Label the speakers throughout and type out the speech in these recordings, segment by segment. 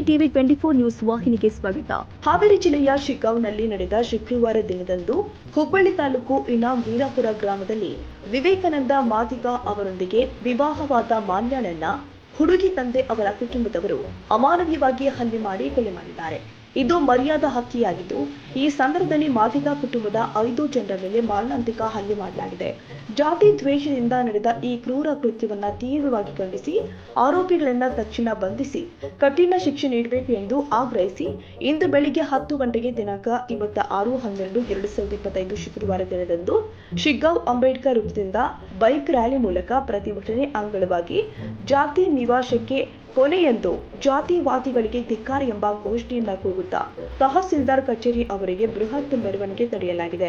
Speaker 1: TV 24 news ವಾಹಿನಿಗೆ ಸ್ವಾಗತ. ಹಾವೇರಿ ಜಿಲ್ಲೆಯ ಶಿಗ್ಗಾಂವ್ನಲ್ಲಿ ನಡೆದ ಶುಕ್ರವಾರ ದಿನದಂದು ಹುಬ್ಬಳ್ಳಿ ತಾಲೂಕು ಇನಾಂ ವೀರಾಪುರ ಗ್ರಾಮದಲ್ಲಿ ವಿವೇಕಾನಂದ ಮಾದಿಗ ಅವರೊಂದಿಗೆ ವಿವಾಹವಾದ ಮಾನ್ಯಳನ್ನ ಹುಡುಗಿ ತಂದೆ ಅವರ ಕುಟುಂಬದವರು ಅಮಾನವೀಯವಾಗಿ ಹಲ್ಲೆ ಮಾಡಿ ಕೊಲೆ ಮಾಡಿದ್ದಾರೆ. ಇದು ಮರ್ಯಾದಾ ಹತ್ಯೆಯಾಗಿದ್ದು, ಈ ಸಂದರ್ಭದಲ್ಲಿ ಮಾದಿಗ ಕುಟುಂಬದ 5 ಜನರ ಮೇಲೆ ಮಾರಣಾಂತಿಕ ಹಲ್ಲೆ ಮಾಡಲಾಗಿದೆ. ಜಾತಿ ದ್ವೇಷದಿಂದ ನಡೆದ ಈ ಕ್ರೂರ ಕೃತ್ಯವನ್ನ ತೀವ್ರವಾಗಿ ಖಂಡಿಸಿ ಆರೋಪಿಗಳನ್ನ ತಕ್ಷಣ ಬಂಧಿಸಿ ಕಠಿಣ ಶಿಕ್ಷೆ ನೀಡಬೇಕು ಎಂದು ಆಗ್ರಹಿಸಿ ಇಂದು ಬೆಳಿಗ್ಗೆ 10 ಗಂಟೆಗೆ ದಿನಾಂಕ 26/12/2025 ಶುಕ್ರವಾರ ದಿನದಂದು ಶಿಗ್ಗಾಂವ್ ಅಂಬೇಡ್ಕರ್ ವೃತ್ತದಿಂದ ಬೈಕ್ ರ್ಯಾಲಿ ಮೂಲಕ ಪ್ರತಿಭಟನೆ ಅಂಗವಾಗಿ ಜಾತಿ ನಿವಾಸಕ್ಕೆ ಕೊನೆಯೆಂದು ಜಾತಿವಾದಿಗಳಿಗೆ ಧಿಕ್ಕಾರ ಎಂಬ ಘೋಷಣೆಯನ್ನ ಕೂಗುತ್ತಾ ತಹಸೀಲ್ದಾರ್ ಕಚೇರಿ ಅವರಿಗೆ ಬೃಹತ್ ಮೆರವಣಿಗೆ ತಡೆಯಲಾಗಿದೆ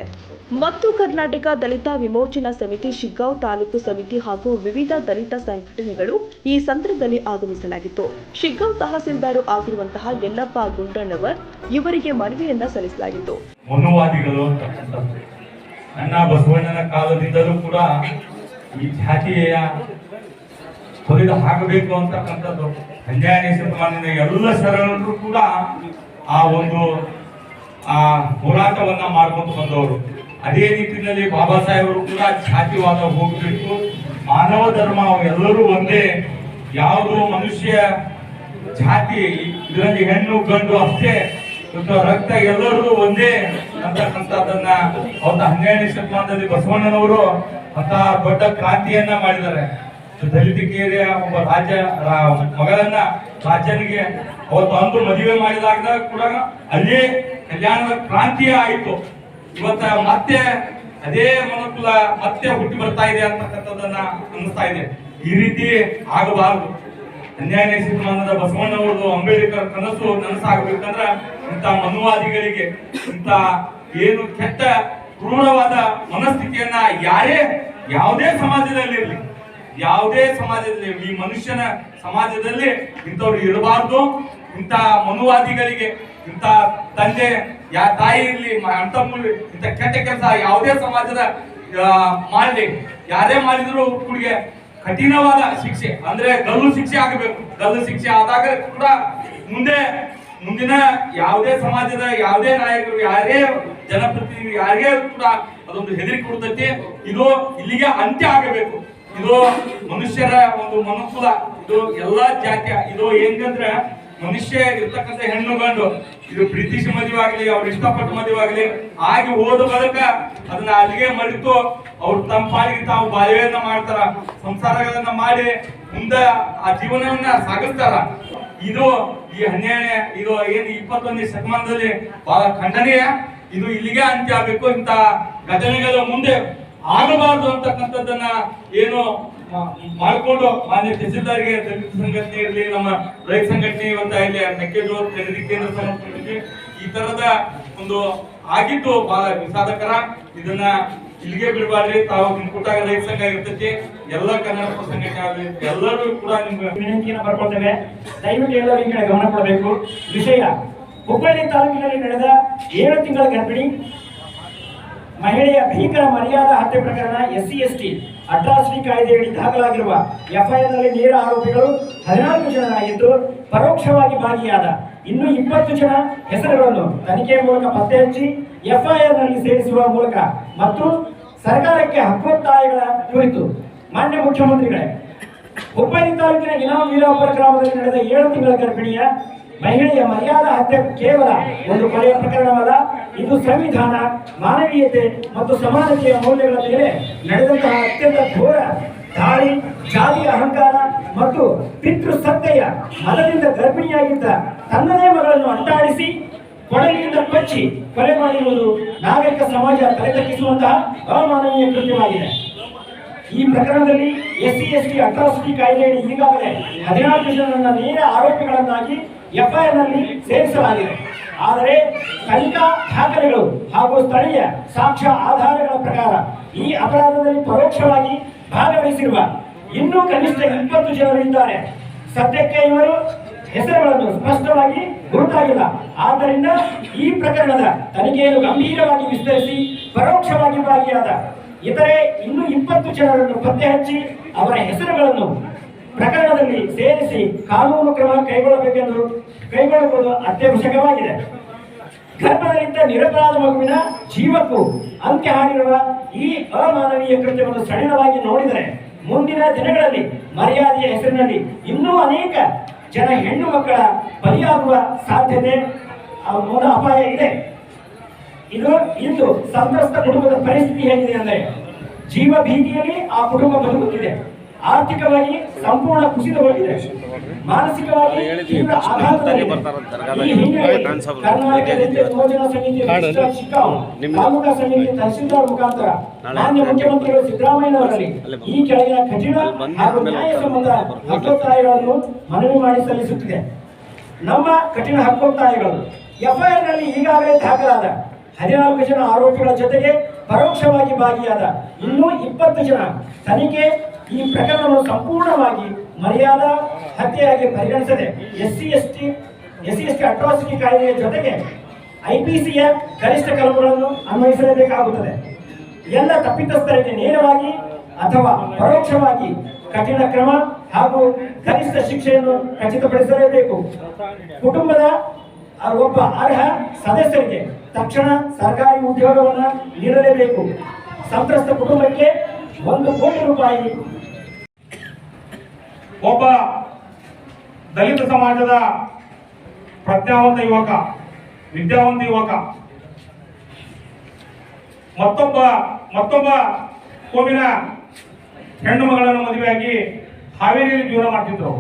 Speaker 1: ಮತ್ತು ಕರ್ನಾಟಕ ದಲಿತ ವಿಮೋಚನಾ ಸಮಿತಿ ಶಿಗ್ಗಾಂವ್ ತಾಲೂಕು ಸಮಿತಿ ಹಾಗೂ ವಿವಿಧ ದಲಿತ ಸಂಘಟನೆಗಳು ಈ ಸಂದರ್ಭದಲ್ಲಿ ಆಗಮಿಸಲಾಗಿತ್ತು. ಶಿಗ್ಗಾಂವ್ ತಹಸೀಲ್ದಾರ್ ಆಗಿರುವಂತಹ ಯಲ್ಲಪ್ಪ ಗುಂಡಣ್ಣವರ್ ಇವರಿಗೆ ಮನವಿಯನ್ನ ಸಲ್ಲಿಸಲಾಗಿತ್ತು.
Speaker 2: ಮನುವಾದಿಗಳು ನನ್ನ ಬಸವಣ್ಣನ ಕಾಲದಿಂದಲೂ ಕೂಡ ಈ ಜಾತಿಯ ಹೊರಗೆ ಹಾಕಬೇಕು ಅಂತಕ್ಕಂಥದ್ದು 12ನೇ ಶತಮಾನದಿಂದ ಎಲ್ಲ ಶರಣರು ಕೂಡ ಆ ಒಂದು ಹೋರಾಟವನ್ನ ಮಾಡ್ಕೊಂಡು ಬಂದವರು. ಅದೇ ನಿಟ್ಟಿನಲ್ಲಿ ಬಾಬಾ ಸಾಹೇಬರು ಕೂಡ ಜಾತಿವಾದ ಹೋಗಬೇಕು, ಮಾನವ ಧರ್ಮ ಎಲ್ಲರೂ ಒಂದೇ, ಯಾವುದು ಮನುಷ್ಯ ಜಾತಿ ಇದರಲ್ಲಿ ಹೆಣ್ಣು ಗಂಡು ಅಷ್ಟೇ, ರಕ್ತ ಎಲ್ಲರೂ ಒಂದೇ ಅಂತಕ್ಕಂಥದ್ದನ್ನ ಅವತ್ತ 12ನೇ ಶತಮಾನದಲ್ಲಿ ಬಸವಣ್ಣನವರು ಅಂತ ದೊಡ್ಡ ಕ್ರಾಂತಿಯನ್ನ ಮಾಡಿದ್ದಾರೆ. ದಲಿತ ಒಬ್ಬ ರಾಜ ಮಗಳನ್ನ ರಾಜನಿಗೆ ಅವತ್ತು ಅಂದು ಮದುವೆ ಮಾಡಿದಾಗ ಕೂಡ ಅಲ್ಲೇ ಕಲ್ಯಾಣದ ಕ್ರಾಂತಿಯೇ ಆಯಿತು. ಇವತ್ತ ಮತ್ತೆ ಅದೇ ಮನುಕುಲ ಮತ್ತೆ ಹುಟ್ಟಿ ಬರ್ತಾ ಇದೆ ಅಂತಕ್ಕಂಥದ್ದನ್ನ ಅನ್ನಿಸ್ತಾ ಇದೆ. ಈ ರೀತಿ ಆಗಬಾರದು. 12ನೇ ಶತಮಾನದ ಬಸವಣ್ಣವ್ರದ್ದು ಅಂಬೇಡ್ಕರ್ ಕನಸು ನನಸಾಗಬೇಕಂದ್ರ ಇಂಥ ಮನುವಾದಿಗಳಿಗೆ, ಇಂಥ ಏನು ಕೆಟ್ಟ ಕ್ರೂರವಾದ ಮನಸ್ಥಿತಿಯನ್ನ ಯಾವುದೇ ಸಮಾಜದಲ್ಲಿ ಈ ಮನುಷ್ಯನ ಸಮಾಜದಲ್ಲಿ ಇಂಥವ್ರು ಇರಬಾರ್ದು. ಇಂಥ ಮನುವಾದಿಗಳಿಗೆ, ಇಂಥ ತಂದೆ ತಾಯಿ ಇರ್ಲಿ, ಅಂತಮ್ಮಲ್ಲಿ ಇಂಥ ಕೆಟ್ಟ ಕೆಲಸ ಯಾವುದೇ ಸಮಾಜದ ಮಾಡಲಿ, ಯಾರೇ ಮಾಡಿದ್ರು ಹುಡುಗಿಗೆ ಕಠಿಣವಾದ ಶಿಕ್ಷೆ ಅಂದ್ರೆ ಗಲ್ಲು ಶಿಕ್ಷೆ ಆಗಬೇಕು. ಗಲ್ಲು ಶಿಕ್ಷೆ ಆದಾಗ ಕೂಡ ಮುಂದಿನ ಯಾವುದೇ ಸಮಾಜದ ಯಾವುದೇ ನಾಯಕರು, ಯಾರೇ ಜನಪ್ರತಿನಿಧಿ, ಯಾರೇ ಕೂಡ ಅದೊಂದು ಹೆದರಿಕೆ ಕೊಡ್ತೈತಿ. ಇದು ಇಲ್ಲಿಗೆ ಅಂತ್ಯ ಆಗಬೇಕು. ಇದು ಮನುಷ್ಯರ ಒಂದು ಮನುಕುಲ, ಇದು ಎಲ್ಲಾ ಜಾತ್ಯ. ಇದು ಹೆಂಗಂದ್ರೆ ಮನುಷ್ಯ ಇರ್ತಕ್ಕಂಥ ಹೆಣ್ಣು ಗಂಡು ಇದು ಪ್ರೀತಿಸಿ ಮದುವೆ ಆಗ್ಲಿ, ಅವ್ರು ಇಷ್ಟಪಟ್ಟು ಮದುವೆ ಆಗ್ಲಿ ಆಗಿ ಹೋದ ಬಳಿಕ ಅದನ್ನ ಅಲ್ಲಿಗೆ ಮಡಿತು ಅವ್ರು ತಮ್ಮ ಪಾಲಿಗೆ ತಾವು ಬಾಲ್ಯವನ್ನ ಮಾಡ್ತಾರ, ಸಂಸಾರಗಳನ್ನ ಮಾಡಿ ಮುಂದೆ ಆ ಜೀವನವನ್ನ ಸಾಗಿಸ್ತಾರ. ಇದು ಈ 12ನೇ ಇದು ಏನು 21ನೇ ಶತಮಾನದಲ್ಲಿ ಬಹಳ ಖಂಡನೀಯ. ಇದು ಇಲ್ಲಿಗೆ ಅಂತ್ಯ ಆಗಬೇಕು. ಇಂಥ ಘಟನೆಗಳು ಮುಂದೆ ಆಗಬಾರದು ಅಂತಕ್ಕಂಥದ್ದನ್ನ ಏನು ಮಾಡಿಕೊಂಡು ಮಾನ್ಯ ತಹಸೀಲ್ದಾರ್ಗೆ, ದಲಿತ ಸಂಘಟನೆ ಇರಲಿ, ನಮ್ಮ ರೈತ ಸಂಘಟನೆ ಇವತ್ತ ಇಲ್ಲಿ ಮೆಕ್ಕೆಜೋಳ ಖರೀದಿ ಕೇಂದ್ರ ಸಂಸ್ಥೆ ಈ ತರದ ಒಂದು ಆಗಿದ್ದು ಬಹಳ ವಿಷಾದಕರ. ಇದನ್ನ ಇಲ್ಲಿಗೆ ಬಿಡಬಾರ್ರಿ. ತಾವು ನಿಮ್ ಕೂಟಾಗ ರೈತ ಸಂಘ ಇರ್ತೈತಿ, ಎಲ್ಲ ಕನ್ನಡ ಸಂಘಟನೆ ಆಗಲಿ, ಎಲ್ಲರೂ ಕೂಡ ನಿಮ್ಗೆ
Speaker 3: ವಿನಂತಿಯನ್ನು ಬರ್ಕೊಳ್ತೇವೆ. ದಯವಿಟ್ಟು ಎಲ್ಲರೂ ಈ ಕಡೆ ಗಮನ ಕೊಡಬೇಕು. ವಿಷಯ ಹುಬ್ಬಳ್ಳಿ ತಾಲೂಕಿನಲ್ಲಿ ನಡೆದ 7 ತಿಂಗಳ ಗರ್ಭಿಣಿ ಮಹಿಳೆಯ ಭೀಕರ ಮರ್ಯಾದಾ ಹತ್ಯೆ ಪ್ರಕರಣ SC/ST ಅಟ್ರಾಸಿಟಿ ಕಾಯ್ದೆಯಡಿ ದಾಖಲಾಗಿರುವ FIR ನಲ್ಲಿ ನೇರ ಆರೋಪಿಗಳು 14 ಜನರಾಗಿದ್ದು, ಪರೋಕ್ಷವಾಗಿ ಭಾಗಿಯಾದ ಇನ್ನೂ 20 ಜನ ಹೆಸರುಗಳನ್ನು ತನಿಖೆಯ ಮೂಲಕ ಪತ್ತೆ ಹಚ್ಚಿ FIR ನಲ್ಲಿ ಸೇರಿಸುವ ಮೂಲಕ ಮತ್ತು ಸರ್ಕಾರಕ್ಕೆ ಹಕ್ಕೊತ್ತಾಯಗಳ ಕುರಿತು ಮಾನ್ಯ ಮುಖ್ಯಮಂತ್ರಿಗಳೇ, ಹುಬ್ಬಳ್ಳಿ ತಾಲೂಕಿನ ಇನಾಂ ವೀರಾಪುರ ಗ್ರಾಮದಲ್ಲಿ ನಡೆದ 7 ತಿಂಗಳ ಗರ್ಭಿಣಿಯ ಮಹಿಳೆಯ ಮರ್ಯಾದಾ ಹತ್ಯೆ ಕೇವಲ ಒಂದು ಕೊಲೆಯ ಪ್ರಕರಣವಲ್ಲ. ಇದು ಸಂವಿಧಾನ, ಮಾನವೀಯತೆ ಮತ್ತು ಸಮಾನತೆಯ ಮೌಲ್ಯಗಳ ಮೇಲೆ ನಡೆದಂತಹ ಅತ್ಯಂತ ಘೋರ ದಾಳಿ. ಜಾತಿಯ ಅಹಂಕಾರ ಮತ್ತು ಪಿತೃಸತ್ತೆಯ ಮದದಿಂದ ಗರ್ಭಿಣಿಯಾಗಿದ್ದ ತನ್ನದೇ ಮಗಳನ್ನು ಅಟ್ಟಾಡಿಸಿ ಕೊಡಲಿಯಿಂದ ಕೊಚ್ಚಿ ಕೊಲೆ ಮಾಡಿರುವುದು ನಾಗರಿಕ ಸಮಾಜ ತಲೆತಗ್ಗಿಸುವಂತಹ ಅಮಾನವೀಯ ಕೃತ್ಯವಾಗಿದೆ. ಈ ಪ್ರಕರಣದಲ್ಲಿ SC/ST ಅಟ್ರಾಸಿಟಿ ಕಾಯ್ದೆಯಡಿ ಈಗಾಗಲೇ 14 ಜನರನ್ನ ನೇರ ಆರೋಪಿಗಳನ್ನಾಗಿ FIR ನಲ್ಲಿ ಸೇರಿಸಲಾಗಿದೆ. ಆದರೆ ತನಿಖಾ ದಾಖಲೆಗಳು ಹಾಗೂ ಸ್ಥಳೀಯ ಸಾಕ್ಷ್ಯ ಆಧಾರಗಳ ಪ್ರಕಾರ ಈ ಅಪರಾಧದಲ್ಲಿ ಪರೋಕ್ಷವಾಗಿ ಭಾಗವಹಿಸಿರುವ ಇನ್ನೂ ಕನಿಷ್ಠ 20 ಜನರು ಇದ್ದಾರೆ. ಸದ್ಯಕ್ಕೆ ಇವರು ಹೆಸರುಗಳನ್ನು ಸ್ಪಷ್ಟವಾಗಿ ಗುರುತಾಗಿಲ್ಲ. ಆದ್ದರಿಂದ ಈ ಪ್ರಕರಣದ ತನಿಖೆಯನ್ನು ಗಂಭೀರವಾಗಿ ವಿಸ್ತರಿಸಿ ಪರೋಕ್ಷವಾಗಿ ಭಾಗಿಯಾದ ಇತರೆ ಇನ್ನೂ 20 ಜನರನ್ನು ಪತ್ತೆ ಹಚ್ಚಿ ಅವರ ಹೆಸರುಗಳನ್ನು ಪ್ರಕರಣದಲ್ಲಿ ಸೇರಿಸಿ ಕಾನೂನು ಕ್ರಮ ಕೈಗೊಳ್ಳುವುದು ಅತ್ಯವಶ್ಯಕವಾಗಿದೆ. ಗರ್ಭದಲ್ಲಿದ್ದ ನಿರಪರಾಧ ಮಗುವಿನ ಜೀವಕ್ಕೂ ಅಂತ್ಯ ಹಾಡಿರುವ ಈ ಅಮಾನವೀಯ ಕೃತ್ಯವನ್ನು ಸಡಿಲವಾಗಿ ನೋಡಿದರೆ ಮುಂದಿನ ದಿನಗಳಲ್ಲಿ ಮರ್ಯಾದೆಯ ಹೆಸರಿನಲ್ಲಿ ಇನ್ನೂ ಅನೇಕ ಜನ ಹೆಣ್ಣು ಮಕ್ಕಳ ಬಲಿಯಾಗುವ ಸಾಧ್ಯತೆ ಅಪಾಯ ಇದೆ. ಇಂದು ಸಂತ್ರಸ್ತ ಕುಟುಂಬದ ಪರಿಸ್ಥಿತಿ ಹೇಗಿದೆ ಅಂದರೆ ಜೀವ ಭೀತಿಯಲ್ಲಿ ಆ ಕುಟುಂಬ ಬದುಕುತ್ತಿದೆ. ಆರ್ಥಿಕವಾಗಿ ಸಂಪೂರ್ಣ ಕುಸಿತಗೊಂಡಿದೆ. ಮಾನಸಿಕವಾಗಿ ತೀವ್ರ ಆಘಾತದಲ್ಲಿದೆ. ಈ ಹಿನ್ನೆಲೆಯಲ್ಲಿ ಕರ್ನಾಟಕ ರೈತ ಯೋಜನಾ ಸಮಿತಿ ತಾಲೂಕಾ ಸಮಿತಿ ತಹಸೀಲ್ದಾರ್ ಮುಖಾಂತರ ಮಾನ್ಯ ಮುಖ್ಯಮಂತ್ರಿಗಳು ಸಿದ್ದರಾಮಯ್ಯನವರಲ್ಲಿ ಈ ಕೆಳಗಿನ ಕಠಿಣ ಹಾಗೂ ನ್ಯಾಯಸಮ್ಮತ ಹಕ್ಕೊತ್ತಾಯಗಳನ್ನು ಮನವಿ ಮಾಡಿ ಸಲ್ಲಿಸುತ್ತಿದೆ. ನಮ್ಮ ಕಠಿಣ ಹಕ್ಕೊತ್ತಾಯಗಳು ಎಫ್ಐಆರ್ ನಲ್ಲಿ ಈಗಾಗಲೇ ದಾಖಲಾದ 14 ಜನ ಆರೋಪಿಗಳ ಜೊತೆಗೆ ಪರೋಕ್ಷವಾಗಿ ಭಾಗಿಯಾದ ಇನ್ನೂ 20 ಜನ ತನಿಖೆ ಈ ಪ್ರಕರಣವನ್ನು ಸಂಪೂರ್ಣವಾಗಿ ಮರ್ಯಾದಾ ಹತ್ಯೆಯಾಗಿ ಪರಿಗಣಿಸದೆ ಎಸ್ಸಿ ಎಸ್ಟಿ ಅಟ್ರಾಸಿಟಿ ಕಾಯ್ದೆಯ ಜೊತೆಗೆ ಐಪಿಸಿಯ ಗರಿಷ್ಠ ಕಲಮುಗಳನ್ನು ಅನ್ವಯಿಸಲೇಬೇಕಾಗುತ್ತದೆ. ಎಲ್ಲ ತಪ್ಪಿತಸ್ಥರಿಗೆ ನೇರವಾಗಿ ಅಥವಾ ಪರೋಕ್ಷವಾಗಿ ಕಠಿಣ ಕ್ರಮ ಹಾಗೂ ಗರಿಷ್ಠ ಶಿಕ್ಷೆಯನ್ನು ಖಚಿತಪಡಿಸಲೇಬೇಕು. ಕುಟುಂಬದ ಒಬ್ಬ ಅರ್ಹ ಸದಸ್ಯರಿಗೆ ತಕ್ಷಣ ಸರ್ಕಾರಿ ಉದ್ಯೋಗವನ್ನು ನೀಡಲೇಬೇಕು. ಸಂತ್ರಸ್ತ ಕುಟುಂಬಕ್ಕೆ 1 ಕೋಟಿ ರೂಪಾಯಿ.
Speaker 2: ಒಬ್ಬ ದಲಿತ ಸಮಾಜದ ಪ್ರಜ್ಞಾವಂತ ಯುವಕ, ವಿದ್ಯಾವಂತ ಯುವಕ ಮತ್ತೊಬ್ಬ ಕೋಮಿನ ಹೆಣ್ಣು ಮಗಳನ್ನು ಮದುವೆಯಾಗಿ ಹಾವೇರಿಯಲ್ಲಿ ಜೀವನ ಮಾಡ್ತಿದ್ರು.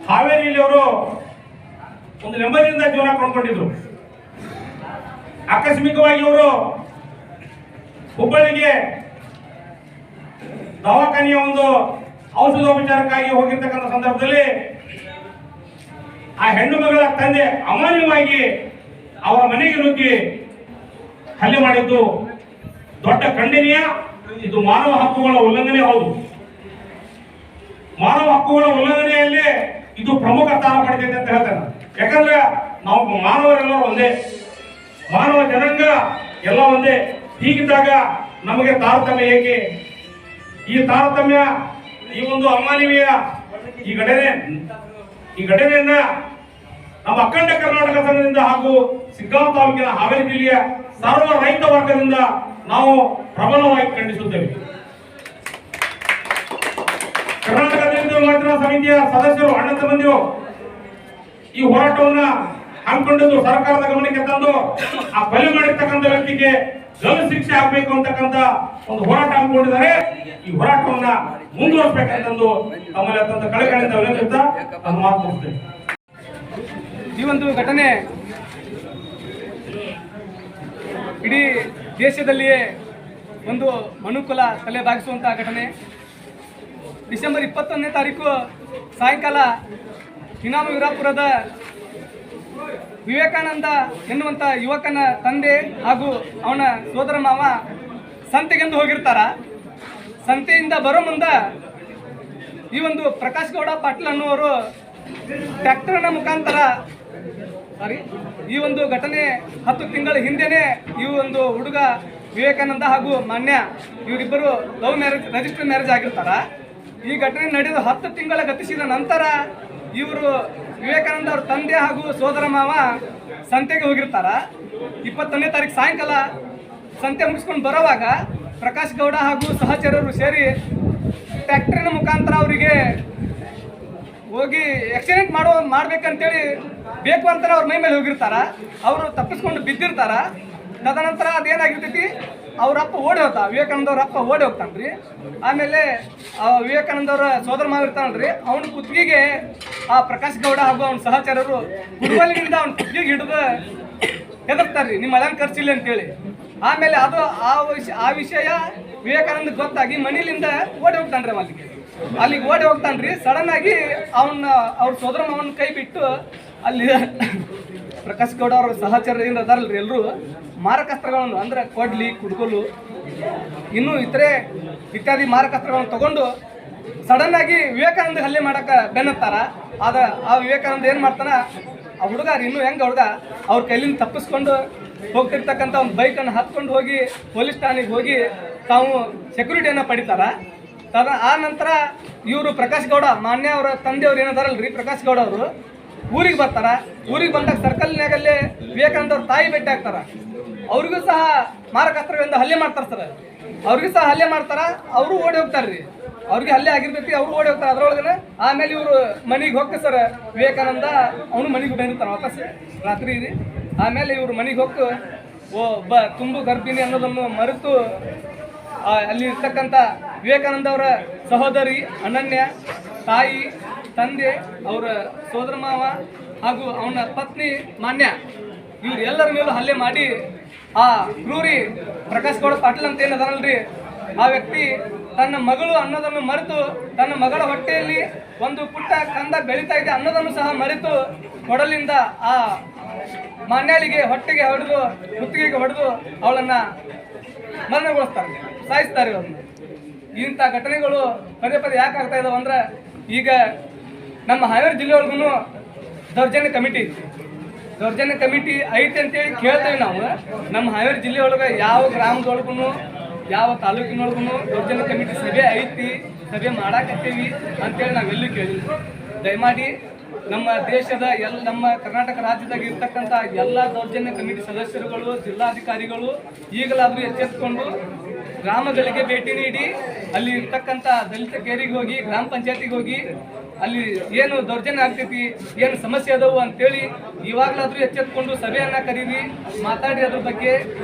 Speaker 2: ಹಾವೇರಿಯಲ್ಲಿ ಅವರು ಒಂದು ನೆಮ್ಮದಿಯಿಂದ ಜೀವನ ಕೊಂಡ್ಕೊಂಡಿದ್ರು. ಆಕಸ್ಮಿಕವಾಗಿ ಅವರು ಹುಬ್ಬಳ್ಳಿಗೆ ದವಾಖಾನೆಯ ಒಂದು ಔಷಧೋಪಚಾರಕ್ಕಾಗಿ ಹೋಗಿರ್ತಕ್ಕಂಥ ಸಂದರ್ಭದಲ್ಲಿ ಆ ಹೆಣ್ಣು ಮಗಳ ತಂದೆ ಅಮಾನ್ಯವಾಗಿ ಅವರ ಮನೆಗೆ ನುಗ್ಗಿ ಹಲ್ಲೆ ಮಾಡಿದ್ದು ದೊಡ್ಡ ಖಂಡನೀಯ. ಇದು ಮಾನವ ಹಕ್ಕುಗಳ ಉಲ್ಲಂಘನೆ ಹೌದು. ಮಾನವ ಹಕ್ಕುಗಳ ಉಲ್ಲಂಘನೆಯಲ್ಲಿ ಇದು ಪ್ರಮುಖ ಸ್ಥಾನ ಪಡೆದಿದೆ ಅಂತ ಹೇಳ್ತಾರೆ. ಯಾಕಂದ್ರೆ ನಾವು ಮಾನವರೆಲ್ಲರೂ ಒಂದೇ, ಮಾನವ ಜನಾಂಗ ಎಲ್ಲ ಒಂದೇ. ಹೀಗಿದ್ದಾಗ ನಮಗೆ ತಾರತಮ್ಯ ಏಕೆ? ಈ ತಾರತಮ್ಯ, ಈ ಒಂದು ಅಮಾನವೀಯ ಈ ಘಟನೆಯನ್ನ ನಮ್ಮ ಅಖಂಡ ಕರ್ನಾಟಕ ಸಂಘದಿಂದ ಹಾಗೂ ಸಿಗ್ಗಾಂವ್ ತಾಲೂಕಿನ ಹಾವೇರಿ ಜಿಲ್ಲೆಯ ಸರ್ವ ರೈತ ವರ್ಗದಿಂದ ನಾವು ಪ್ರಬಲವಾಗಿ ಖಂಡಿಸುತ್ತೇವೆ. ಕರ್ನಾಟಕ ದಲಿತ ಯೋಜನಾ ಸಮಿತಿಯ ಸದಸ್ಯರು, ಅಣ್ಣ ತಮ್ಮಂದಿರು ಈ ಹೋರಾಟವನ್ನ ಹಮ್ಮಿಕೊಂಡಿದ್ದು ಸರ್ಕಾರದ ಗಮನಕ್ಕೆ ತಂದು ಆ ಕೊಲೆ ಮಾಡಿರ್ತಕ್ಕಂಥ ವ್ಯಕ್ತಿಗೆ ಗಲ್ಲು ಶಿಕ್ಷೆ ಆಗಬೇಕು ಅಂತಕ್ಕಂಥ ಒಂದು ಹೋರಾಟ ಹಮ್ಮಿಕೊಂಡಿದ್ದಾರೆ. ಈ ಹೋರಾಟವನ್ನ ಮುಂದುವರಿಸಬೇಕಂತಂದು ತಮ್ಮಲ್ಲಿ ಅತ್ಯಂತ ಕಳಕಳಿಯಿಂದ ವಿನಂತಿಸುತ್ತಾ ನನ್ನ ಮಾತು ಮುಗಿಸ್ತೇನೆ.
Speaker 4: ಈ ಒಂದು ಘಟನೆ ಇಡೀ ದೇಶದಲ್ಲಿಯೇ ಒಂದು ಮನುಕುಲ ತಲೆ ಬಾಗಿಸುವಂತಹ ಘಟನೆ. ಡಿಸೆಂಬರ್ 21ನೇ ತಾರೀಕು ಸಾಯಂಕಾಲ ಇನಾಮು ವೀರಾಪುರದ ವಿವೇಕಾನಂದ ಎನ್ನುವಂಥ ಯುವಕನ ತಂದೆ ಹಾಗೂ ಅವನ ಸೋದರ ಮಾವ ಸಂತೆಗೆಂದು ಹೋಗಿರ್ತಾರ. ಸಂತೆಯಿಂದ ಬರೋ ಮುಂದೆ ಈ ಒಂದು ಪ್ರಕಾಶ್ ಗೌಡ ಪಾಟೀಲ್ ಅನ್ನುವರು ಟ್ರ್ಯಾಕ್ಟರ್ನ ಮುಖಾಂತರ ಈ ಒಂದು ಘಟನೆ 10 ತಿಂಗಳ ಹಿಂದೆನೇ ಈ ಒಂದು ಹುಡುಗ ವಿವೇಕಾನಂದ ಹಾಗೂ ಮಾನ್ಯ ಇವರಿಬ್ಬರು ಲವ್ ಮ್ಯಾರೇಜ್, ರಿಜಿಸ್ಟರ್ ಮ್ಯಾರೇಜ್ ಆಗಿರ್ತಾರ. ಈ ಘಟನೆ ನಡೆದು 10 ತಿಂಗಳ ಗತಿಸಿದ ನಂತರ ಇವರು ವಿವೇಕಾನಂದ ಅವ್ರ ತಂದೆ ಹಾಗೂ ಸೋದರ ಮಾವ ಸಂತೆಗೆ ಹೋಗಿರ್ತಾರ. 21ನೇ ತಾರೀಕು ಸಾಯಂಕಾಲ ಸಂತೆ ಮುಗಿಸ್ಕೊಂಡು ಬರೋವಾಗ ಪ್ರಕಾಶ್ ಗೌಡ ಹಾಗೂ ಸಹಚರರು ಸೇರಿ ಟ್ರ್ಯಾಕ್ಟರಿನ ಮುಖಾಂತರ ಅವರಿಗೆ ಹೋಗಿ ಆಕ್ಸಿಡೆಂಟ್ ಮಾಡ್ಬೇಕಂತೇಳಿ ಬೇಕು ಅಂತಾರೆ ಅವ್ರ ಮೈ ಮೇಲೆ ಹೋಗಿರ್ತಾರ. ಅವರು ತಪ್ಪಿಸ್ಕೊಂಡು ಬಿದ್ದಿರ್ತಾರ. ತದನಂತರ ಅದೇನಾಗಿರ್ತೈತಿ, ಅವ್ರ ಅಪ್ಪ ಓಡಿ ಹೋಗ್ತಾ, ವಿವೇಕಾನಂದ ಅವ್ರ ಅಪ್ಪ ಓಡಿ ಹೋಗ್ತಾನ್ರಿ. ಆಮೇಲೆ ವಿವೇಕಾನಂದ ಅವರ ಸೋದರ ಮಾವ ಇರ್ತಾನಲ್ರಿ, ಅವನ ಕುತ್ತಿಗೆಗೆ ಆ ಪ್ರಕಾಶ್ ಗೌಡ ಹಾಗೂ ಅವನ ಸಹಚರರು ಗುರುವಲ್ಲಿಂದ ಅವ್ನ ಕುತ್ತಿಗೆಗೆ ಹಿಡಿದು ಹೆದರ್ತಾರ್ರಿ, ನಿಮ್ಮ ಹಳೆಯ ಖರ್ಚಿಲ್ಲ ಅಂತೇಳಿ. ಆಮೇಲೆ ಅದು ಆ ವಿಷಯ ವಿವೇಕಾನಂದ ಗೊತ್ತಾಗಿ ಮನೇಲಿಂದ ಓಡಿ ಹೋಗ್ತಾನ್ರಿ. ಅಲ್ಲಿಗೆ ಓಡಿ ಹೋಗ್ತಾನ್ರಿ. ಸಡನ್ ಆಗಿ ಅವ್ರ ಸೋದರ ಮಾವನ ಕೈ ಬಿಟ್ಟು ಅಲ್ಲಿ ಪ್ರಕಾಶ್ ಗೌಡ ಅವ್ರ ಸಹಚರ ಏನು ಅದಾರಲ್ರಿ ಎಲ್ಲರೂ ಮಾರಕಾಸ್ತ್ರಗಳನ್ನು ಅಂದ್ರೆ ಕೊಡ್ಲಿ, ಕುಡ್ಕೊಲು, ಇನ್ನೂ ಇತ್ಯಾದಿ ಮಾರಕಾಸ್ತ್ರಗಳನ್ನು ತಗೊಂಡು ಸಡನ್ ಆಗಿ ವಿವೇಕಾನಂದ ಹಲ್ಲೆ ಮಾಡಕ್ಕೆ ಬೆನ್ನತ್ತಾರ. ಆ ವಿವೇಕಾನಂದ ಏನು ಮಾಡ್ತಾನ, ಆ ಹುಡುಗ ಇನ್ನೂ ಹೆಂಗೆ ಹುಡುಗ ಅವ್ರ ಕೈಲಿಂದ ತಪ್ಪಿಸ್ಕೊಂಡು ಹೋಗ್ತಿರ್ತಕ್ಕಂಥ ಒಂದು ಬೈಕನ್ನು ಹತ್ಕೊಂಡು ಹೋಗಿ ಪೊಲೀಸ್ ಠಾಣೆಗೆ ಹೋಗಿ ತಾವು ಸೆಕ್ಯೂರಿಟಿಯನ್ನು ಪಡಿತಾರ. ಆ ನಂತರ ಇವರು ಪ್ರಕಾಶ್ ಗೌಡ ಮಾನ್ಯ ಅವರ ತಂದೆಯವ್ರು ಏನದಾರಲ್ರಿ ಪ್ರಕಾಶ್ ಗೌಡ ಅವರು ಊರಿಗೆ ಬರ್ತಾರ. ಊರಿಗೆ ಬಂದಾಗ ಸರ್ಕಲ್ನಾಗಲ್ಲಿ ವಿವೇಕಾನಂದ ಅವ್ರ ತಾಯಿ ಭೇಟಿ ಆಗ್ತಾರ. ಅವ್ರಿಗೂ ಸಹ ಮಾರಕಾಸ್ತ್ರಗಳಿಂದ ಹಲ್ಲೆ ಮಾಡ್ತಾರ ಸರ್. ಅವ್ರಿಗೂ ಸಹ ಹಲ್ಲೆ ಮಾಡ್ತಾರ. ಅವರು ಓಡಿ ಹೋಗ್ತಾರ್ರಿ. ಅವ್ರಿಗೆ ಹಲ್ಲೆ ಆಗಿರ್ತೈತಿ, ಅವ್ರು ಓಡಿ ಹೋಗ್ತಾರೆ. ಅದ್ರೊಳಗನೆ ಆಮೇಲೆ ಇವರು ಮನೆಗೆ ಹೋಗ್ತಾರೆ ಸರ್. ವಿವೇಕಾನಂದ ಅವನು ಮನೆಗೆ ಬಂದಿರ್ತಾನೆ ವಾಪಸ್ ರಾತ್ರಿ. ಆಮೇಲೆ ಇವರು ಮನೆಗೆ ಹೋಗಿ ಒಬ್ಬ ತುಂಬು ಗರ್ಭಿಣಿ ಅನ್ನೋದನ್ನು ಮರೆತು ಅಲ್ಲಿ ಇರ್ತಕ್ಕಂಥ ವಿವೇಕಾನಂದ ಅವರ ಸಹೋದರಿ ಅನನ್ಯ, ತಾಯಿ, ತಂದೆ, ಅವರ ಸೋದರ ಮಾವ ಹಾಗೂ ಅವನ ಪತ್ನಿ ಮಾನ್ಯ ಇವ್ರು ಎಲ್ಲರ ಮೇಲೂ ಹಲ್ಲೆ ಮಾಡಿ ಆ ಕ್ರೂರಿ ಪ್ರಕಾಶ್ ಗೌಡ ಪಾಟೀಲ್ ಅಂತ ಏನದನಲ್ರಿ ಆ ವ್ಯಕ್ತಿ ತನ್ನ ಮಗಳು ಅನ್ನೋದನ್ನು ಮರೆತು ತನ್ನ ಮಗಳ ಹೊಟ್ಟೆಯಲ್ಲಿ ಒಂದು ಪುಟ್ಟ ಕಂದ ಬೆಳೀತಾ ಇದೆ ಅನ್ನೋದನ್ನು ಸಹ ಮರೆತು ಕೊಡಲಿಂದ ಆ ಮಾನ್ಯಾಳಿಗೆ ಹೊಟ್ಟೆಗೆ ಹೊಡೆದು ಕುತ್ತಿಗೆಗೆ ಹೊಡೆದು ಅವಳನ್ನ ಮರಣಗೊಳಿಸ್ತಾರೆ, ಸಾಯಿಸ್ತಾರೆ ಅವ್ರನ್ನ. ಇಂಥ ಘಟನೆಗಳು ಪದೇ ಪದೇ ಯಾಕೆ ಆಗ್ತಾ ಇದಾವೆ ಅಂದ್ರೆ ಈಗ ನಮ್ಮ ಹಾವೇರಿ ಜಿಲ್ಲೆ ಒಳಗೂ ದೌರ್ಜನ್ಯ ಕಮಿಟಿ ಐತಿ. ದೌರ್ಜನ್ಯ ಕಮಿಟಿ ಐತಿ ಅಂತೇಳಿ ಕೇಳ್ತೇವೆ ನಾವು. ನಮ್ಮ ಹಾವೇರಿ ಜಿಲ್ಲೆ ಒಳಗೆ ಯಾವ ಗ್ರಾಮದೊಳಗೂ ಯಾವ ತಾಲೂಕಿನೊಳಗೂ ದೌರ್ಜನ್ಯ ಕಮಿಟಿ ಸಭೆ ಐತಿ, ಸಭೆ ಮಾಡಾಕತ್ತೀವಿ ಅಂತೇಳಿ ನಾವೆಲ್ಲೂ ಕೇಳಿದ್ವಿ. ದಯಮಾಡಿ ನಮ್ಮ ದೇಶದ ನಮ್ಮ ಕರ್ನಾಟಕ ರಾಜ್ಯದಾಗ ಇರ್ತಕ್ಕಂಥ ಎಲ್ಲ ದೌರ್ಜನ್ಯ ಕಮಿಟಿ ಸದಸ್ಯರುಗಳು, ಜಿಲ್ಲಾಧಿಕಾರಿಗಳು ಈಗಲಾದರೂ ಎಚ್ಚೆತ್ತುಕೊಂಡು ಗ್ರಾಮಗಳಿಗೆ ಭೇಟಿ ನೀಡಿ ಅಲ್ಲಿ ಇರ್ತಕ್ಕಂಥ ದಲಿತ ಕೇರಿಗೆ ಹೋಗಿ, ಗ್ರಾಮ ಪಂಚಾಯತಿಗೆ ಹೋಗಿ ಅಲ್ಲಿ ಏನು ದೌರ್ಜನ್ಯ ಆಗ್ತೈತಿ, ಏನು ಸಮಸ್ಯೆ ಅದಾವು ಅಂತೇಳಿ ಇವಾಗಲಾದರೂ ಎಚ್ಚೆತ್ತುಕೊಂಡು ಸಭೆಯನ್ನು ಕರೀರಿ, ಮಾತಾಡಿ ಅದ್ರ ಬಗ್ಗೆ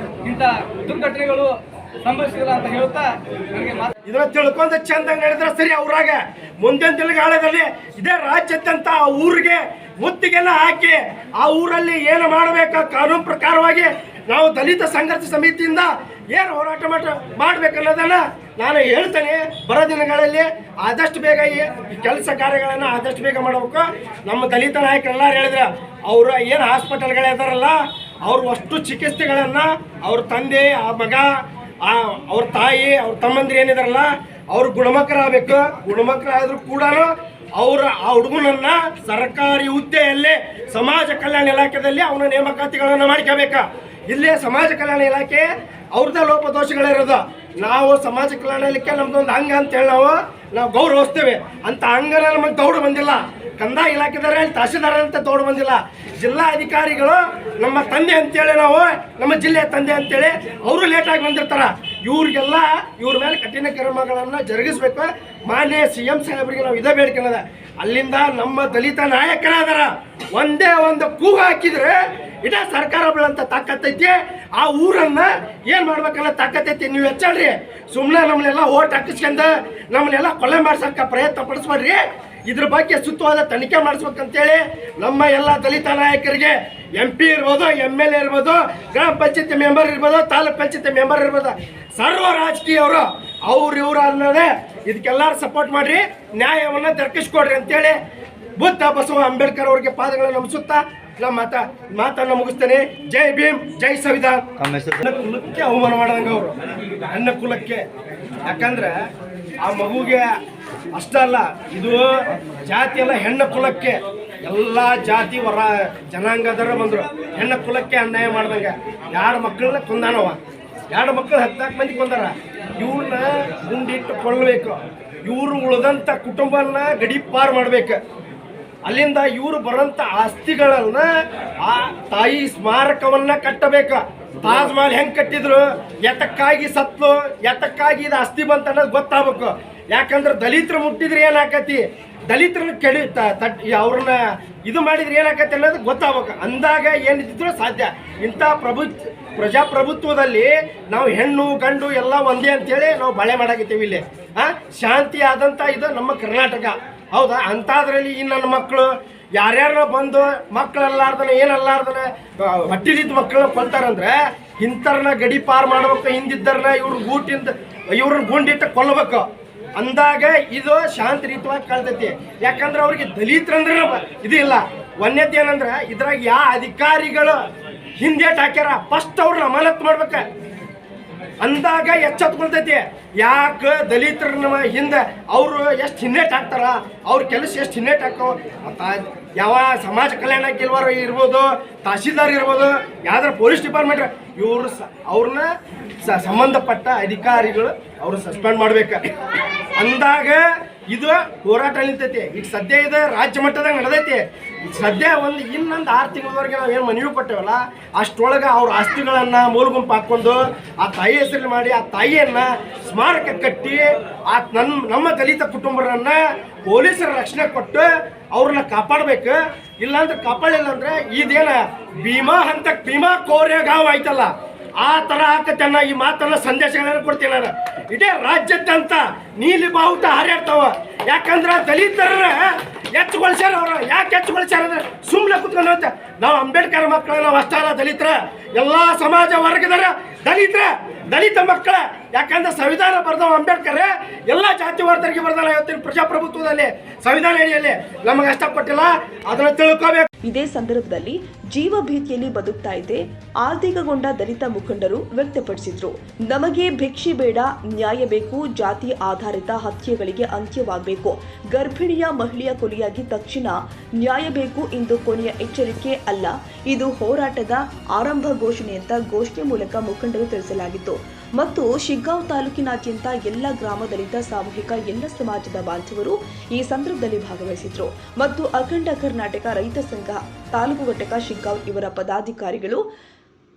Speaker 4: ಇಂಥ ದುರ್ಘಟನೆಗಳು ಸಂಭವಿಸಿಲ್ಲ ಅಂತ ಹೇಳ್ತಾ ನನಗೆ
Speaker 5: ಇದನ್ನ ತಿಳ್ಕೊಂಡ ಚಂದಂಗ ನಡೆದ್ರೆ ಸರಿ. ಅವ್ರಾಗ ಮುಂದಿನ ದಿನಗಾಲದಲ್ಲಿ ಇದೇ ರಾಜ್ಯದಂತ ಆ ಊರಿಗೆ ಮುತ್ತಿಗೆಲ್ಲ ಹಾಕಿ ಆ ಊರಲ್ಲಿ ಏನು ಮಾಡಬೇಕು ಕಾನೂನು ಪ್ರಕಾರವಾಗಿ ನಾವು ದಲಿತ ಸಂಘರ್ಷ ಸಮಿತಿಯಿಂದ ಏನು ಹೋರಾಟ ಮಾಡ್ಬೇಕನ್ನೋದನ್ನ ನಾನು ಹೇಳ್ತೇನೆ. ಬರೋ ದಿನಗಳಲ್ಲಿ ಆದಷ್ಟು ಬೇಗ ಈ ಕೆಲಸ ಕಾರ್ಯಗಳನ್ನು ಆದಷ್ಟು ಬೇಗ ಮಾಡಬೇಕು. ನಮ್ಮ ದಲಿತ ನಾಯಕರೆಲ್ಲ ಹೇಳಿದ್ರೆ ಅವ್ರ ಏನು ಹಾಸ್ಪಿಟಲ್ಗಳಿದಾರಲ್ಲ ಅವ್ರು ಅಷ್ಟು ಚಿಕಿತ್ಸೆಗಳನ್ನು ಅವ್ರ ತಂದೆ, ಆ ಮಗ, ಅವ್ರ ತಾಯಿ, ಅವ್ರ ತಮ್ಮಂದಿರು ಏನಿದಾರಲ್ಲ ಅವ್ರು ಗುಣಮುಖರಾಗಬೇಕು. ಗುಣಮುಖರಾದ್ರೂ ಕೂಡ ಅವ್ರ ಆ ಹುಡುಗನನ್ನ ಸರ್ಕಾರಿ ಹುದ್ದೆಯಲ್ಲೇ ಸಮಾಜ ಕಲ್ಯಾಣ ಇಲಾಖೆಯಲ್ಲಿ ಅವನ ನೇಮಕಾತಿಗಳನ್ನು ಮಾಡ್ಕೋಬೇಕು. ಇಲ್ಲೇ ಸಮಾಜ ಕಲ್ಯಾಣ ಇಲಾಖೆ ಅವ್ರದ್ದೇ ಲೋಪದೋಷಗಳಿರೋದು. ನಾವು ಸಮಾಜ ಕಲ್ಯಾಣ ಇಲಾಖೆ ನಮ್ದೊಂದು ಅಂಗ ಅಂತೇಳಿ ನಾವು ಗೌರವಿಸ್ತೇವೆ. ಅಂತ ಅಂಗನ ನಮಗೆ ದೌಡು ಬಂದಿಲ್ಲ. ಕಂದಾಯ ಇಲಾಖೆದಾರ ತಹಶೀಲ್ದಾರ ಅಂತ ದೌಡು ಬಂದಿಲ್ಲ. ಜಿಲ್ಲಾ ಅಧಿಕಾರಿಗಳು ನಮ್ಮ ತಂದೆ ಅಂತೇಳಿ ನಾವು ನಮ್ಮ ಜಿಲ್ಲೆಯ ತಂದೆ ಅಂತೇಳಿ ಅವರು ಲೇಟಾಗಿ ಬಂದಿರ್ತಾರ. ಇವ್ರಿಗೆಲ್ಲ ಇವ್ರ ಮೇಲೆ ಕಠಿಣ ಕ್ರಮಗಳನ್ನು ಜರುಗಿಸ್ಬೇಕು. ಮಾನ್ಯ CM ಸಾಹೇಬರಿಗೆ ನಾವು ಇದೇ ಬೇಡಿಕೆನದ. ಅಲ್ಲಿಂದ ನಮ್ಮ ದಲಿತ ನಾಯಕರಾದಾರ ಒಂದೇ ಒಂದು ಕೂಗು ಹಾಕಿದ್ರೆ ಇಡೀ ಸರ್ಕಾರ ಬೀಳಂತ ತಾಕತ್ತೈತಿ. ಆ ಊರನ್ನ ಏನ್ ಮಾಡ್ಬೇಕನ್ನ ತಾಕತ್ತೈತಿ. ನೀವು ಹೆಚ್ಚಳ್ರಿ, ಸುಮ್ಮನೆ ನಮ್ಮನ್ನೆಲ್ಲ ಓಟ್ ಹಾಕಿಸ್ಕೊಂಡ ನಮ್ಮನ್ನೆಲ್ಲ ಕೊಲೆ ಮಾಡ್ಸಕ್ಕ ಪ್ರಯತ್ನ ಪಡಿಸ್ಬೇಡ್ರಿ. ಇದ್ರ ಬಗ್ಗೆ ಸೂಕ್ತವಾದ ತನಿಖೆ ಮಾಡಿಸ್ಬೇಕಂತೇಳಿ ನಮ್ಮ ಎಲ್ಲ ದಲಿತ ನಾಯಕರಿಗೆ MP ಇರ್ಬೋದು, MLA ಇರ್ಬೋದು, ಗ್ರಾಮ ಪಂಚಾಯತಿ ಮೆಂಬರ್ ಇರ್ಬೋದು, ತಾಲೂಕ್ ಪಂಚಾಯತಿ ಮೆಂಬರ್ ಇರ್ಬೋದು, ಸರ್ವ ರಾಜಕೀಯವರು ಇವ್ರು ಅನ್ನೋದೇ ಇದಕ್ಕೆಲ್ಲರೂ ಸಪೋರ್ಟ್ ಮಾಡ್ರಿ, ನ್ಯಾಯವನ್ನು ದೊರಕಿಸ್ಕೊಡ್ರಿ ಅಂತೇಳಿ ಬುದ್ಧ ಬಸವ ಅಂಬೇಡ್ಕರ್ ಅವ್ರಿಗೆ ಪಾದಗಳನ್ನು ನಮಿಸುತ್ತಾ ನಮ್ಮ ಮಾತನ್ನು ಮುಗಿಸ್ತೇನೆ. ಜೈ ಭೀಮ್, ಜೈ ಸಂವಿಧಾನ. ಅನ್ನ ಕುಲಕ್ಕೆ ಅವಮಾನ ಮಾಡದಂಗ ಅವರು, ಅನ್ನ ಕುಲಕ್ಕೆ. ಯಾಕಂದ್ರೆ ಆ ಮಗುಗೆ ಅಷ್ಟಲ್ಲ, ಇದು ಜಾತಿ ಅಲ್ಲ, ಹೆಣ್ಣು ಕುಲಕ್ಕೆ. ಎಲ್ಲ ಜಾತಿ ಹೊರ ಜನಾಂಗದರ ಬಂದರು, ಹೆಣ್ಣು ಕುಲಕ್ಕೆ ಅನ್ಯಾಯ ಮಾಡ್ದಂಗೆ. 2 ಮಕ್ಕಳನ್ನ ಕೊಂದಾನವ, 2 ಮಕ್ಕಳು 14 ಮಂದಿ ಕೊಂದಾರ. ಇವ್ರನ್ನ ಗುಂಡಿಟ್ಟು ಕೊಲ್ಲಬೇಕು. ಇವರು ಉಳಿದಂಥ ಕುಟುಂಬನ ಗಡಿ ಪಾರು ಮಾಡ್ಬೇಕು. ಅಲ್ಲಿಂದ ಇವರು ಬರೋಂಥ ಆಸ್ತಿಗಳನ್ನ ಆ ತಾಯಿ ಸ್ಮಾರಕವನ್ನ ಕಟ್ಟಬೇಕು. ತಾಜ್ ಮಹಲ್ ಹೆಂಗೆ ಕಟ್ಟಿದ್ರು, ಎತ್ತಕ್ಕಾಗಿ ಸತ್ಲು, ಎತ್ತಕ್ಕಾಗಿ ಇದು ಆಸ್ತಿ ಬಂತ ಅನ್ನೋದು ಗೊತ್ತಾಗಬೇಕು. ಯಾಕಂದ್ರೆ ದಲಿತರು ಮುಟ್ಟಿದ್ರೆ ಏನಾಕತಿ, ದಲಿತರನ್ನ ಕೆಡಿ ಅವ್ರನ್ನ ಇದು ಮಾಡಿದ್ರೆ ಏನಾಕತಿ ಅನ್ನೋದು ಗೊತ್ತಾಗಬೇಕು. ಅಂದಾಗ ಏನಿದ್ರು ಸಾಧ್ಯ. ಇಂಥ ಪ್ರಜಾಪ್ರಭುತ್ವದಲ್ಲಿ ನಾವು ಹೆಣ್ಣು ಗಂಡು ಎಲ್ಲ ಒಂದೇ ಅಂತೇಳಿ ನಾವು ಬಾಳೆ ಮಾಡಾಕಿದ್ದೀವಿ. ಇಲ್ಲಿ ಶಾಂತಿ ಆದಂಥ ಇದು ನಮ್ಮ ಕರ್ನಾಟಕ, ಹೌದಾ? ಅಂಥದ್ರಲ್ಲಿ ಈ ನನ್ನ ಮಕ್ಕಳು ಯಾರ್ಯಾರ ಬಂದು ಮಕ್ಕಳಲ್ಲಾರ್ದನ ಏನಲ್ಲಾರ್ದನ ಹೊಟ್ಟಿಲಿದ್ದ ಮಕ್ಕಳನ್ನ ಕೊಲ್ತಾರಂದ್ರೆ ಇಂಥವ್ರನ್ನ ಗಡಿ ಪಾರು ಮಾಡ್ಬೇಕು. ಹಿಂದಿದ್ದರನ್ನ ಇವ್ರನ್ನ ಗುಂಡಿಟ್ಟು ಕೊಲ್ಲಬೇಕು. ಅಂದಾಗ ಇದು ಶಾಂತಿಯುತವಾಗಿ ಕಳ್ತೈತಿ. ಯಾಕಂದ್ರೆ ಅವ್ರಿಗೆ ದಲಿತರಂದ್ರೆ ಇದು ಇಲ್ಲ. ಒಂದೇದು ಏನಂದ್ರೆ ಇದ್ರಾಗ ಯಾವ ಅಧಿಕಾರಿಗಳು ಹಿಂದೇಟ್ ಹಾಕ್ಯಾರ ಫಸ್ಟ್ ಅವ್ರನ್ನ ಅಮಾನತ್ ಮಾಡ್ಬೇಕ. ಅಂದಾಗ ಎಚ್ಚೆತ್ಕೊಳ್ತೈತಿ. ಯಾಕೆ ದಲಿತರ ಹಿಂದೆ ಅವರು ಎಷ್ಟು ಹಿನ್ನೆಟ್ ಹಾಕ್ತಾರ, ಅವ್ರ ಕೆಲಸ ಎಷ್ಟು ಹಿನ್ನೆಟ್ ಹಾಕೋ ಯಾವ ಸಮಾಜ ಕಲ್ಯಾಣ ಕೆಲವರು ಇರ್ಬೋದು, ತಹಶೀಲ್ದಾರ್ ಇರ್ಬೋದು, ಯಾವ್ದಾರ ಪೊಲೀಸ್ ಡಿಪಾರ್ಟ್ಮೆಂಟ್ ಇವರು ಅವ್ರನ್ನ ಸಂಬಂಧಪಟ್ಟ ಅಧಿಕಾರಿಗಳು ಅವ್ರು ಸಸ್ಪೆಂಡ್ ಮಾಡ್ಬೇಕು ಅಂದಾಗ ಇದು ಹೋರಾಟ ನಿಂತೈತಿ. ಈಗ ಸದ್ಯ ಇದು ರಾಜ್ಯ ಮಟ್ಟದಾಗ ನಡೆದೈತಿ. ಸದ್ಯ ಇನ್ನೊಂದು 6 ತಿಂಗಳವರೆಗೆ ನಾವು ಏನು ಮನವಿ ಕೊಟ್ಟೇವಲ್ಲ ಅಷ್ಟೊಳಗೆ ಅವ್ರ ಆಸ್ತಿಗಳನ್ನು ಮೂಲ ಗುಂಪು ಹಾಕ್ಕೊಂಡು ಆ ತಾಯಿ ಹೆಸರು ಮಾಡಿ ಆ ತಾಯಿಯನ್ನ ಸ್ಮಾರಕ ಕಟ್ಟಿ ನಮ್ಮ ದಲಿತ ಕುಟುಂಬರನ್ನ ಪೊಲೀಸರ ರಕ್ಷಣೆ ಕೊಟ್ಟು ಅವ್ರನ್ನ ಕಾಪಾಡಬೇಕು. ಇಲ್ಲಾಂದ್ರೆ ಕಾಪಾಡಲಿಲ್ಲ ಅಂದ್ರೆ ಇದೇನ ಭೀಮಾ ಹಂತಕ್ಕೆ ಭೀಮಾ ಕೋರೆಗಾಂವ್ ಆಯ್ತಲ್ಲ ಆ ಥರ ಹಾಕತ್ತನ್ನ ಈ ಮಾತನ್ನ ಸಂದೇಶಗಳನ್ನು ಕೊಡ್ತೀನಿ ನಾನು. ಇಡೀ ರಾಜ್ಯದಂತ ನೀಲಿ ಬಾವುಟ ಹಾರಾಡ್ತಾವ. ಯಾಕಂದ್ರೆ ದಲಿತರ ಹೆಚ್ಚುಗೊಳಿಸ್ಯಾರ. ಅವರು ಯಾಕೆ ಹೆಚ್ಚುಗೊಳಿಸ್ಯಾರ ಅಂದ್ರೆ ಸುಮ್ಮನೆ ಕುತ್ಕೊಂಡು ಅಂತ ನಾವು ಅಂಬೇಡ್ಕರ್ ಮಕ್ಕಳು ನಾವು ಅಷ್ಟಲ್ಲ ದಲಿತರ ಎಲ್ಲ ಸಮಾಜ ವರ್ಗದರ ದಲಿತ ಮಕ್ಕಳ. ಯಾಕಂದ್ರೆ ಸಂವಿಧಾನ ಬರ್ದವ ಅಂಬೇಡ್ಕರ್ ಎಲ್ಲ ಜಾತಿ ವರ್ಗದರಿಗೆ ಬರ್ದಾನ. ಇವತ್ತಿನ ಪ್ರಜಾಪ್ರಭುತ್ವದಲ್ಲಿ ಸಂವಿಧಾನ ಅಡಿಯಲ್ಲಿ ನಮಗೆ ಅಷ್ಟ ಕೊಟ್ಟಿಲ್ಲ, ಅದನ್ನ ತಿಳ್ಕೋಬೇಕು.
Speaker 1: ಇದೇ ಸಂದರ್ಭದಲ್ಲಿ ಜೀವ ಭೀತಿಯಲ್ಲಿ ಬದುಕ್ತಾ ಇದ್ದೆ ಆರ್ಧಿಕಗೊಂಡ ದಲಿತ ಮುಖಂಡರು ವ್ಯಕ್ತಪಡಿಸಿದ್ರು. ನಮಗೆ ಭಿಕ್ಷೆ ಬೇಡ, ನ್ಯಾಯ ಬೇಕು, ಜಾತಿ ಆಧಾರಿತ ಹತ್ಯೆಗಳಿಗೆ ಅಂತ್ಯವಾಗಬೇಕು, ಗರ್ಭಿಣಿಯ ಮಹಿಳೆಯ ಕೊಲೆಯಾಗಿ ತಕ್ಷಣ ನ್ಯಾಯ ಬೇಕು ಎಂದು ಕೊನೆಯ ಎಚ್ಚರಿಕೆ ಅಲ್ಲ, ಇದು ಹೋರಾಟದ ಆರಂಭ ಘೋಷಣೆ ಅಂತ ಘೋಷಣೆ ಮೂಲಕ ಮುಖಂಡರು ತಿಳಿಸಲಾಗಿತ್ತು. ಮತ್ತು ಶಿಗ್ಗಾಂವ್ ತಾಲೂಕಿನಾದ್ಯಂತ ಎಲ್ಲ ಗ್ರಾಮ ದಲಿತ ಸಾಮೂಹಿಕ ಎಲ್ಲ ಸಮಾಜದ ಬಾಂಧವರು ಈ ಸಂದರ್ಭದಲ್ಲಿ ಭಾಗವಹಿಸಿದ್ರು. ಮತ್ತು ಅಖಂಡ ಕರ್ನಾಟಕ ರೈತ ಸಂಘ ತಾಲೂಕು ಘಟಕ ಶಿಗ್ಗಾಂವ್ ಇವರ ಪದಾಧಿಕಾರಿಗಳು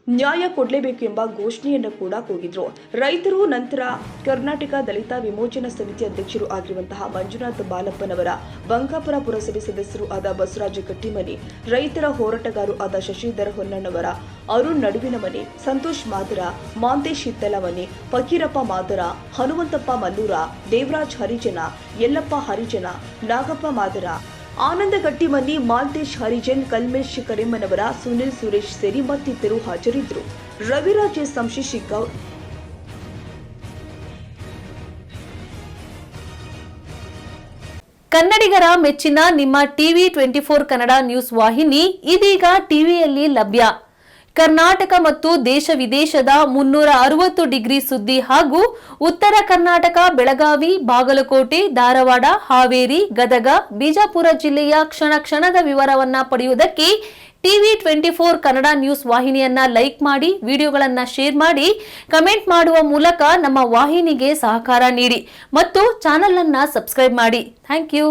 Speaker 1: ನ್ಯಾಯ ಕೊಡಲೇಬೇಕು ಎಂಬ ಘೋಷಣೆಯನ್ನು ಕೂಡ ಕೂಗಿದ್ರು. ರೈತರು ನಂತರ ಕರ್ನಾಟಕ ದಲಿತ ವಿಮೋಚನಾ ಸಮಿತಿ ಅಧ್ಯಕ್ಷರು ಆಗಿರುವಂತಹ ಮಂಜುನಾಥ್ ಬಾಲಪ್ಪನವರ, ಬಂಕಾಪುರ ಪುರಸಭೆ ಸದಸ್ಯರು ಆದ ಬಸವರಾಜ ಕಟ್ಟಿಮನಿ, ರೈತರ ಹೋರಾಟಗಾರರು ಆದ ಶಶಿಧರ ಹೊನ್ನಣ್ಣವರ, ಅರುಣ್ ನಡುವಿನ ಮನೆ, ಸಂತೋಷ್ ಮಾದರ, ಮಾಂತೇಶ್ ಹಿತ್ತಲ ಮನೆ, ಫಕೀರಪ್ಪ ಮಾದರ, ಹನುಮಂತಪ್ಪ ಮಲ್ಲೂರ, ದೇವರಾಜ್ ಹರಿಜನ, ಯಲ್ಲಪ್ಪ ಹರಿಜನ, ನಾಗಪ್ಪ ಮಾದರ, ಆನಂದ ಗಟ್ಟಿಮನಿ, ಮಾಲ್ತೇಶ್ ಹರಿಜನ್, ಕಲ್ಮೇಶ್ ಕರೆಮ್ಮನವರ, ಸುನಿಲ್ ಸುರೇಶ್ ಸೇರಿ ಮತ್ತಿತರರು ಹಾಜರಿದ್ದರು. ರವಿರಾಜ್ ಸಂಶಿ ಶಿಗ್ಗಾಂವ್.
Speaker 6: ಕನ್ನಡಿಗರ ಮೆಚ್ಚಿನ ನಿಮ್ಮ ಟಿವಿ 24 ಕನ್ನಡ ನ್ಯೂಸ್ ವಾಹಿನಿ ಇದೀಗ ಟಿವಿಯಲ್ಲಿ ಲಭ್ಯ. ಕರ್ನಾಟಕ ಮತ್ತು ದೇಶ ವಿದೇಶದ 360 ಡಿಗ್ರಿ ಸುದ್ದಿ ಹಾಗೂ ಉತ್ತರ ಕರ್ನಾಟಕ, ಬೆಳಗಾವಿ, ಬಾಗಲಕೋಟೆ, ಧಾರವಾಡ, ಹಾವೇರಿ, ಗದಗ, ಬಿಜಾಪುರ ಜಿಲ್ಲೆಯ ಕ್ಷಣ ಕ್ಷಣದ ವಿವರವನ್ನ ಪಡೆಯುವುದಕ್ಕೆ ಟಿವಿ 24 ಕನ್ನಡ ನ್ಯೂಸ್ ವಾಹಿನಿಯನ್ನ ಲೈಕ್ ಮಾಡಿ, ವಿಡಿಯೋಗಳನ್ನ ಶೇರ್ ಮಾಡಿ, ಕಮೆಂಟ್ ಮಾಡುವ ಮೂಲಕ ನಮ್ಮ ವಾಹಿನಿಗೆ ಸಹಕಾರ ನೀಡಿ ಮತ್ತು ಚಾನೆಲ್ ಅನ್ನ ಸಬ್ಸ್ಕ್ರೈಬ್ ಮಾಡಿ. Thank you.